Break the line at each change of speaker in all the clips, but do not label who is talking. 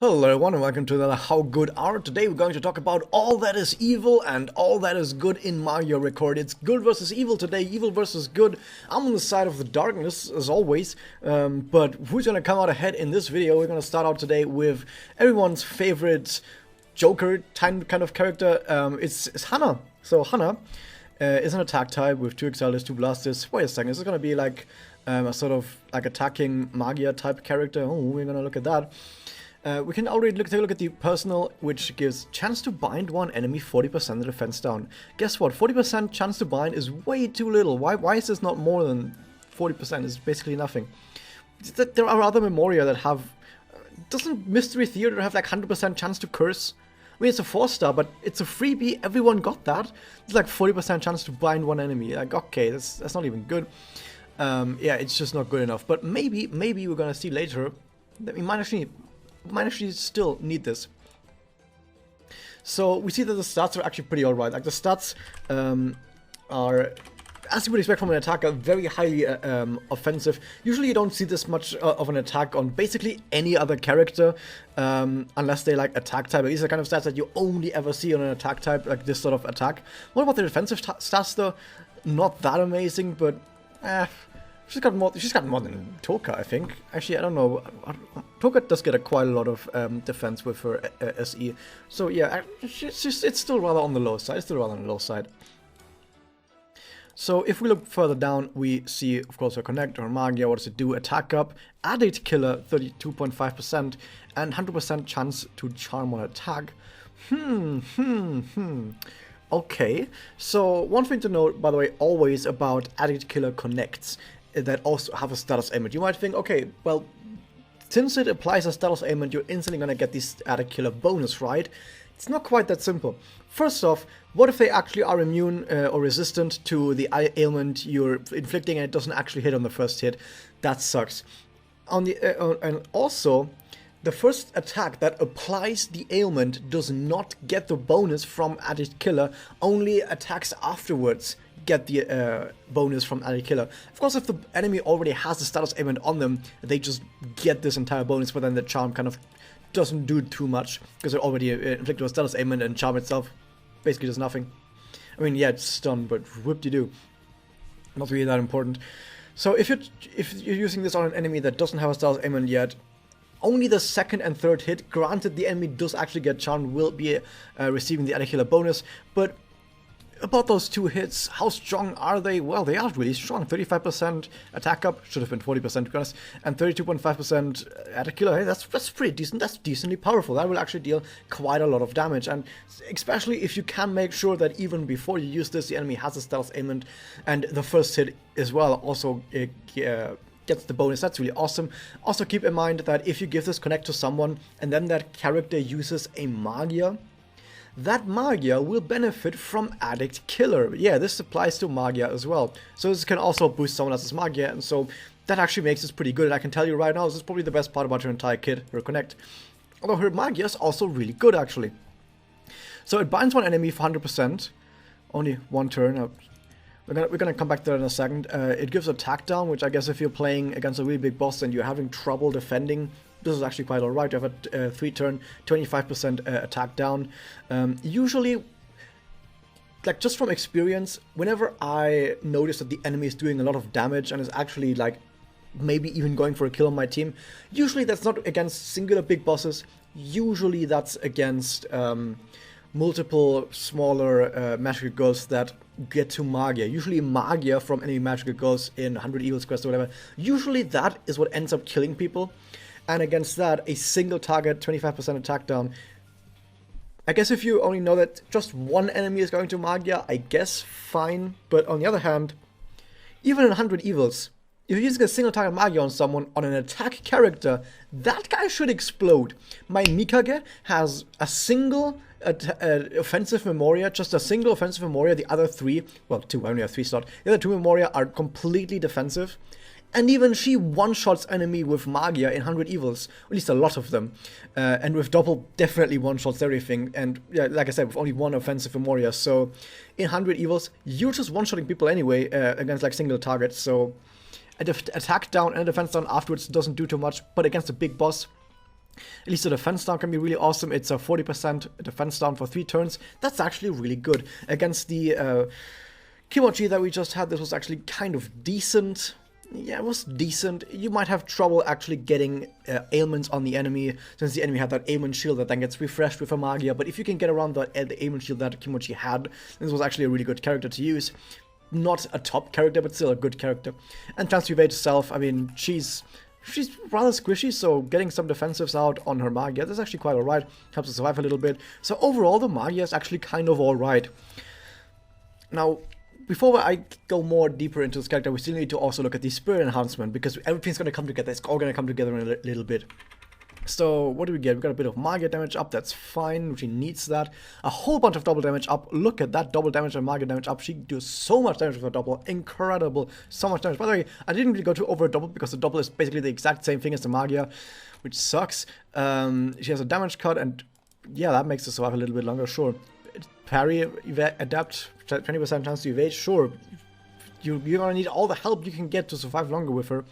Hello everyone and welcome to another How Good Are. Today we're going to talk about all that is evil and all that is good in Mario Record. It's good versus evil today, evil versus good. I'm on the side of the darkness as always, but who's gonna come out ahead in this video? We're gonna start out today with everyone's favorite Joker kind of character. It's Hanna. So Hanna is an attack type with 2 Exilers, 2 Blasters. Wait a second, this is gonna be like a sort of like attacking Magia type character. Oh, we're gonna look at that. We can already take a look at the personal, which gives chance to bind one enemy 40% of defense down. Guess what? 40% chance to bind is way too little. Why is this not more than 40%? It's basically nothing. There are other Memoria that have... Doesn't Mystery Theater have like 100% chance to curse? I mean, it's a 4-star, but it's a freebie. Everyone got that. It's like 40% chance to bind one enemy. Like, okay, that's not even good. Yeah, it's just not good enough. But maybe we're gonna see later that we might actually still need this. So we see that the stats are actually pretty alright. Like the stats are, as you would expect from an attacker, very highly offensive. Usually you don't see this much of an attack on basically any other character, unless they like attack type. These are the kind of stats that you only ever see on an attack type, like this sort of attack. What about the defensive stats though? Not that amazing, but She's got more than Toka, I think. Actually, I don't know. Toka does get quite a lot of defense with her SE. So yeah, it's still rather on the low side. So if we look further down, we see, of course, her Connect, her Magia. What does it do? Attack up, Addict Killer, 32.5%, and 100% chance to charm on attack. Okay, so one thing to note, by the way, always about Addict Killer Connects, that also have a status ailment. You might think, okay, well, since it applies a status ailment, you're instantly gonna get this Addict Killer bonus, right? It's not quite that simple. First off, what if they actually are immune or resistant to the ailment you're inflicting and it doesn't actually hit on the first hit? That sucks. And also, the first attack that applies the ailment does not get the bonus from Addict Killer, only attacks afterwards get the bonus from Addict Killer. Of course, if the enemy already has the status ailment on them, they just get this entire bonus, but then the charm kind of doesn't do too much, because they're already inflicted a status ailment, and charm itself basically does nothing. I mean, yeah, it's stun, but whoop-de-doo. Not really that important. So if you're using this on an enemy that doesn't have a status ailment yet, only the second and third hit, granted the enemy does actually get charmed, will be receiving the Addict Killer bonus, but about those 2 hits, how strong are they? Well, they are really strong. 35% attack up, should have been 40% to be honest, and 32.5% Addict Killer. Hey, that's pretty decent. That's decently powerful. That will actually deal quite a lot of damage, and especially if you can make sure that even before you use this, the enemy has a stealth ailment, and the first hit as well also gets the bonus. That's really awesome. Also keep in mind that if you give this Connect to someone and then that character uses a Magia, that Magia will benefit from Addict Killer. Yeah, this applies to Magia as well. So this can also boost someone else's Magia, and so that actually makes this pretty good. And I can tell you right now, this is probably the best part about her entire kit, her Connect. Although her Magia is also really good, actually. So it binds one enemy for 100%. Only one turn. We're gonna come back to that in a second. It gives attack down, which I guess if you're playing against a really big boss and you're having trouble defending, this is actually quite alright. You have a 3-turn, 25% attack down. Usually, like just from experience, whenever I notice that the enemy is doing a lot of damage and is actually like maybe even going for a kill on my team, usually that's not against singular big bosses. Usually that's against multiple smaller magical girls that get to Magia. Usually Magia from enemy magical girls in 100 Evils quest or whatever. Usually that is what ends up killing people. And against that, a single target, 25% attack down. I guess if you only know that just one enemy is going to Magia, I guess fine. But on the other hand, even in 100 Evils, if you're using a single target Magia on someone, on an attack character, that guy should explode. My Mikage has a single offensive Memoria, just a single offensive Memoria. The other 3, well 2, I only have 3 slot. The other 2 Memoria are completely defensive. And even she one-shots enemy with Magia in 100 Evils, at least a lot of them. And with double, definitely one-shots everything. And yeah, like I said, with only one offensive Memoria. So in 100 Evils, you're just one-shotting people anyway against like single targets. So an attack down and a defense down afterwards doesn't do too much. But against a big boss, At least the defense down can be really awesome. It's a 40% defense down for 3 turns. That's actually really good. Against the Kimochi that we just had, this was actually kind of decent. Yeah, it was decent. You might have trouble actually getting ailments on the enemy, since the enemy had that ailment shield that then gets refreshed with a Magia. But if you can get around the ailment shield that Kimochi had, this was actually a really good character to use. Not a top character, but still a good character. And Chance to Evade herself, I mean, she's rather squishy, so getting some defensives out on her Magia, that's actually quite alright. Helps her survive a little bit. So overall, the Magia is actually kind of alright. Now, before I go more deeper into this character, we still need to also look at the Spirit Enhancement, because everything's going to come together. It's all going to come together in a little bit. So, what do we get? We got a bit of Magia damage up, that's fine, she needs that. A whole bunch of double damage up, look at that double damage and Magia damage up. She does so much damage with her double, incredible, so much damage. By the way, I didn't really go to over a double, because the double is basically the exact same thing as the Magia, which sucks. She has a damage cut, and yeah, that makes her survive a little bit longer, sure. Parry, adapt, 20% chance to evade, sure. You're gonna need all the help you can get to survive longer with her.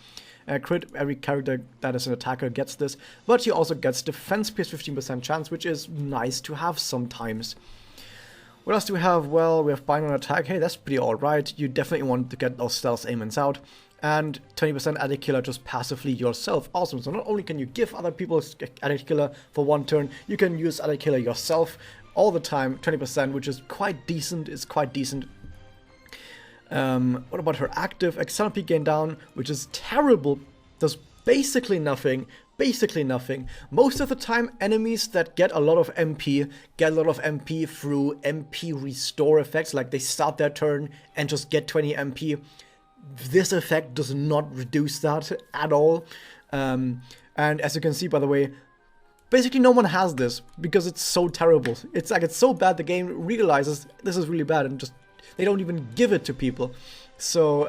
Crit, every character that is an attacker gets this, but he also gets defense plus 15% chance, which is nice to have sometimes. What else do we have? Well, we have bind on attack. Hey, that's pretty alright. You definitely want to get those stealth aimants out. And 20% addict killer just passively yourself. Awesome. So not only can you give other people addict killer for 1 turn, you can use addict killer yourself all the time, 20%, which is quite decent. It's quite decent. What about her active? External peak gain down, which is terrible. Does basically nothing. Basically nothing. Most of the time, enemies that get a lot of MP get a lot of MP through MP restore effects, like they start their turn and just get 20 MP. This effect does not reduce that at all. And as you can see, by the way, basically no one has this because it's so terrible. It's like it's so bad the game realizes this is really bad and just they don't even give it to people. So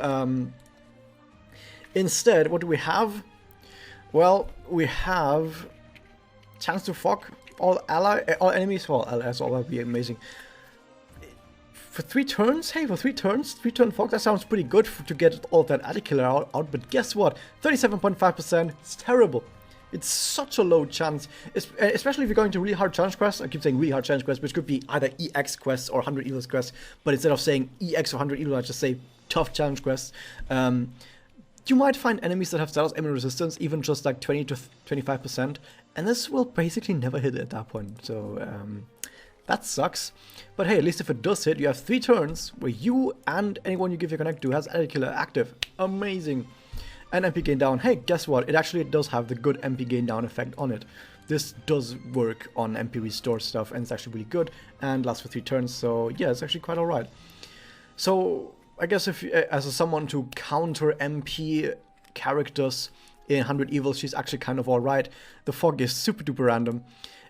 instead, what do we have? Well, we have chance to fuck all enemies. Well, allies, all that would be amazing. For 3 turns? Hey, for 3 turns? 3-turn fuck, that sounds pretty good to get all of that addict killer out. But guess what? 37.5%. It's terrible. It's such a low chance, especially if you're going to really hard challenge quests. I keep saying really hard challenge quests, which could be either EX quests or 100 Evils quests. But instead of saying EX or 100 Evils, I just say tough challenge quests. You might find enemies that have status aiming resistance, even just like 20 to 25%. And this will basically never hit at that point. So that sucks. But hey, at least if it does hit, you have 3 turns where you and anyone you give your connect to has addict killer active. Amazing. And MP gain down. Hey, guess what? It actually does have the good MP gain down effect on it. This does work on MP restore stuff, and it's actually really good, and lasts for 3 turns, so yeah, it's actually quite alright. So, I guess if as someone to counter MP characters in 100 Evils, she's actually kind of alright. The fog is super duper random.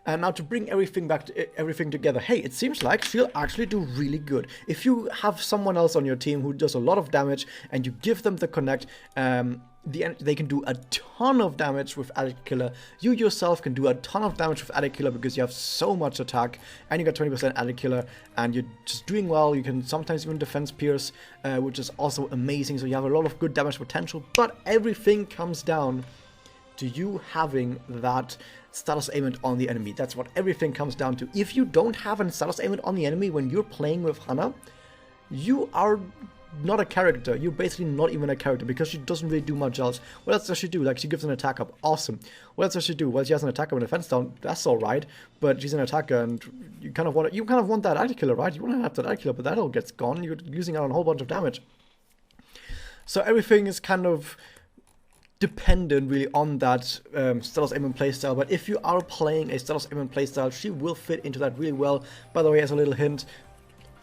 And now to bring everything together, hey, it seems like she'll actually do really good. If you have someone else on your team who does a lot of damage and you give them the connect, they can do a ton of damage with addict killer. You yourself can do a ton of damage with addict killer because you have so much attack and you got 20% addict killer and you're just doing well. You can sometimes even defense pierce, which is also amazing. So you have a lot of good damage potential, but everything comes down to you having that status aimant on the enemy. That's what everything comes down to. If you don't have a status aimant on the enemy when you're playing with Hanna, you are not a character. You're basically not even a character because she doesn't really do much else. What else does she do? Like, she gives an attack up. Awesome. What else does she do? Well, she has an attack up and defense down. That's alright, but she's an attacker and you kind of want that addict killer, right? You want to have that addict killer, but that all gets gone. You're losing out on a whole bunch of damage. So everything is kind of dependent really on that Stelos Aimant playstyle, but if you are playing a Stelos Aimant playstyle, she will fit into that really well. By the way, as a little hint,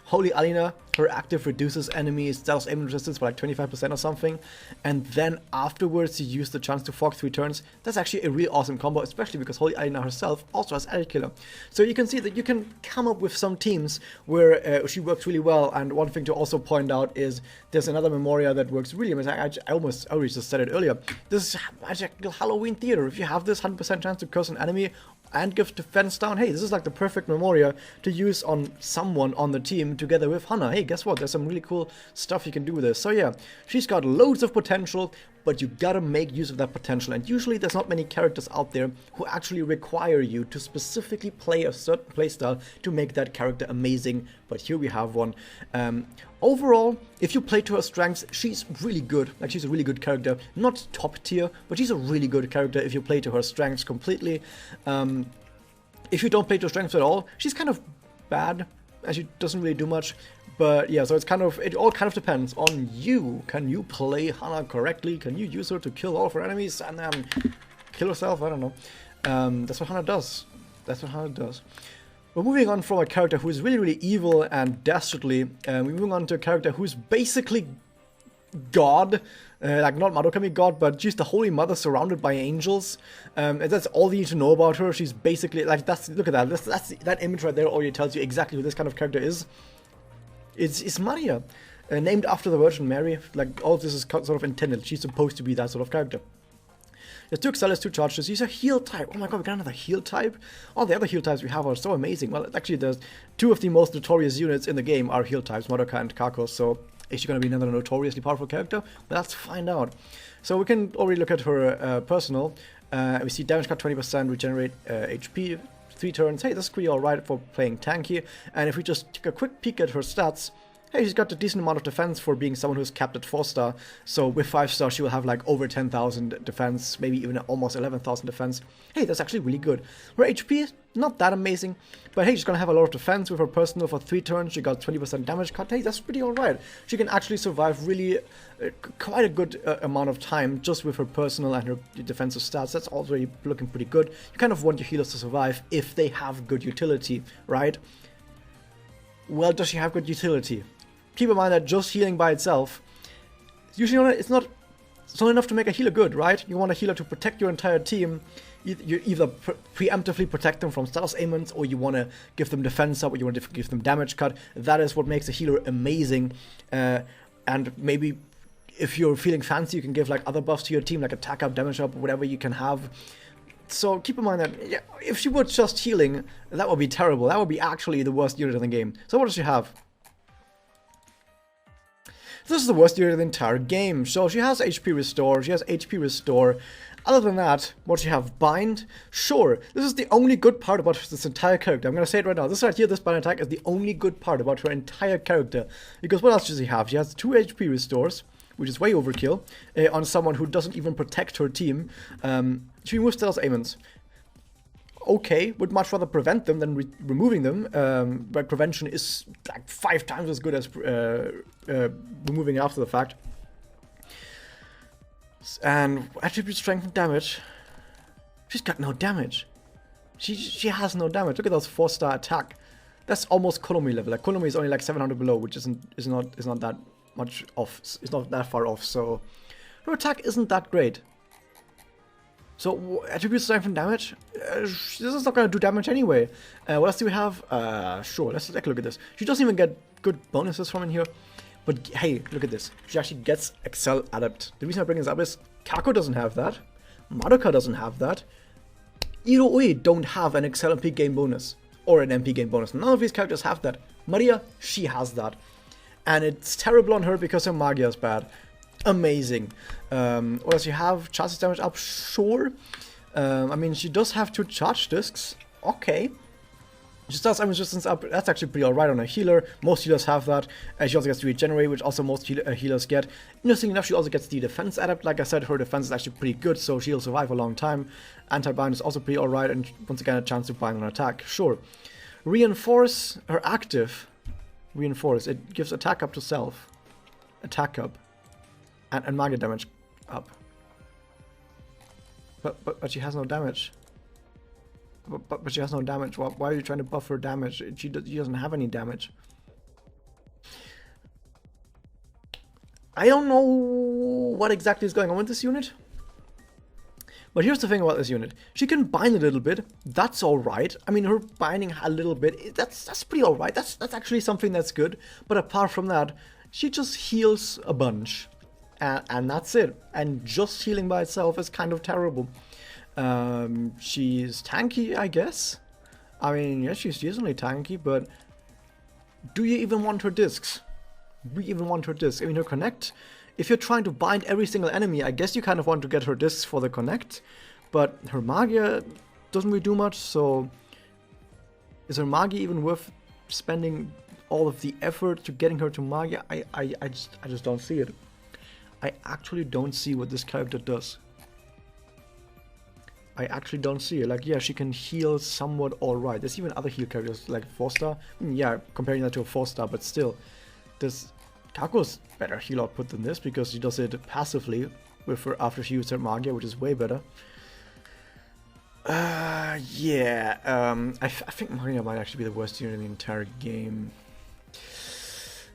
Holy Alina, her active reduces enemy Stealth Aimant resistance by like 25% or something, and then afterwards you use the chance to fog 3 turns. That's actually a really awesome combo, especially because Holy Alina herself also has addict killer. So you can see that you can come up with some teams where she works really well, and one thing to also point out is there's another Memoria that works really amazing. I already just said it earlier. This is Magical Halloween Theater. If you have this 100% chance to curse an enemy and give defense down. Hey, this is like the perfect Memoria to use on someone on the team together with Hanna. Hey, guess what? There's some really cool stuff you can do with this. So yeah, she's got loads of potential, but you gotta make use of that potential. And usually there's not many characters out there who actually require you to specifically play a certain playstyle to make that character amazing. But here we have one. Overall, if you play to her strengths, she's really good. Like, she's a really good character. Not top tier, but she's a really good character if you play to her strengths completely. If you don't play to her strengths at all, she's kind of bad, and she doesn't really do much. But yeah, so it all kind of depends on you. Can you play Hanna correctly? Can you use her to kill all of her enemies and then kill herself? I don't know. That's what Hanna does. That's what Hanna does. We're moving on from a character who is really, really evil and dastardly. We're moving on to a character who's basically God. Like, not Madoka God, but she's the Holy Mother surrounded by angels. And that's all you need to know about her. She's basically, like, look at that. That image right there already tells you exactly who this kind of character is. It's Maria, named after the Virgin Mary. Like, all of this is sort of intended. She's supposed to be that sort of character. There's 2 Excellers, 2 Charges. He's a heal type. Oh my god, we got another heal type? All the other heal types we have are so amazing. Well, actually, there's 2 of the most notorious units in the game are heal types, Madoka and Kako. So, is she going to be another notoriously powerful character? Well, let's find out. So, we can already look at her personal. We see damage cut 20%, regenerate HP, 3 turns. Hey, this is pretty alright for playing tanky. And if we just take a quick peek at her stats, hey, she's got a decent amount of defense for being someone who's capped at 4-star. So with 5-star, she will have like over 10,000 defense, maybe even almost 11,000 defense. Hey, that's actually really good. Her HP, not that amazing, but hey, she's gonna have a lot of defense with her personal for 3 turns. She got 20% damage cut. Hey, that's pretty alright. She can actually survive really quite a good amount of time just with her personal and her defensive stats. That's already looking pretty good. You kind of want your healers to survive if they have good utility, right? Well, does she have good utility? Keep in mind that just healing by itself, usually it's not enough to make a healer good, right? You want a healer to protect your entire team. You either preemptively protect them from status ailments, or you want to give them defense up, or you want to give them damage cut. That is what makes a healer amazing. And maybe if you're feeling fancy, you can give like other buffs to your team, like attack up, damage up, whatever you can have. So keep in mind that yeah, if she were just healing, that would be terrible. That would be actually the worst unit in the game. So what does she have? This is the worst unit of the entire game. So she has HP Restore, she has HP Restore. Other than that, what she have? Bind? Sure, this is the only good part about this entire character. I'm gonna say it right now. This right here, this Bind attack, is the only good part about her entire character. Because what else does she have? She has 2 HP Restores, which is way overkill, on someone who doesn't even protect her team. She removes status ailments. Okay, would much rather prevent them than removing them, but prevention is like 5 times as good as removing after the fact. And attribute strength and damage. She's got no damage. She has no damage. Look at those 4-star attack. That's almost Konomi level. Like, Konomi is only like 700 below, which is not that much off. It's not that far off. So her attack isn't that great. So, attribute strength and damage? This is not going to do damage anyway. What else do we have? Sure, let's take a look at this. She doesn't even get good bonuses from in here. But hey, look at this. She actually gets Excel Adept. The reason I bring this up is Kako doesn't have that. Madoka doesn't have that. Iroi don't have an Excel MP game bonus. Or an MP game bonus. None of these characters have that. Maria, she has that. And it's terrible on her because her Magia is bad. Amazing. What else you have? Chances damage up? Sure. I mean, she does have 2 charge discs. Okay. She does damage resistance up. That's actually pretty alright on a healer. Most healers have that. She also gets to regenerate, which also most healers get. Interesting enough, she also gets the defense adept. Like I said, her defense is actually pretty good, so she'll survive a long time. Anti-bind is also pretty alright, and once again, a chance to bind on attack. Sure. Reinforce, her active. Reinforce. It gives attack up to self. Attack up. And Magia damage up. But she has no damage. But she has no damage. Why are you trying to buff her damage? She doesn't have any damage. I don't know what exactly is going on with this unit. But here's the thing about this unit. She can bind a little bit. That's alright. I mean, her binding a little bit, that's pretty alright. That's actually something that's good. But apart from that, she just heals a bunch. And that's it. And just healing by itself is kind of terrible. She's tanky, I guess. I mean, yeah, she's decently tanky, but do you even want her discs? Do you even want her discs? I mean, her connect, if you're trying to bind every single enemy, I guess you kind of want to get her discs for the connect, but her Magia doesn't really do much, so is her Magia even worth spending all of the effort to getting her to Magia? I just don't see it. I actually don't see what this character does. I actually don't see it. Like, yeah, she can heal somewhat alright. There's even other heal characters, like 4-star. Yeah, comparing that to a 4-star, but still. This Kaku's better heal output than this, because she does it passively with her after she used her Magia, which is way better. Yeah, I think Maria might actually be the worst unit in the entire game.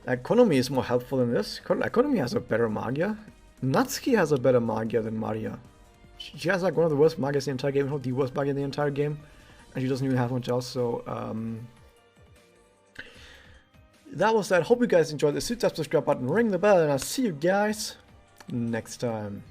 Like, Konomi is more helpful than this. Konomi has a better Magia. Natsuki has a better Magia than Maria. She has like one of the worst Magias in the entire game, if not the worst Magia in the entire game. And she doesn't even have much else, so that was that. Hope you guys enjoyed this. Hit that subscribe button, ring the bell, and I'll see you guys next time.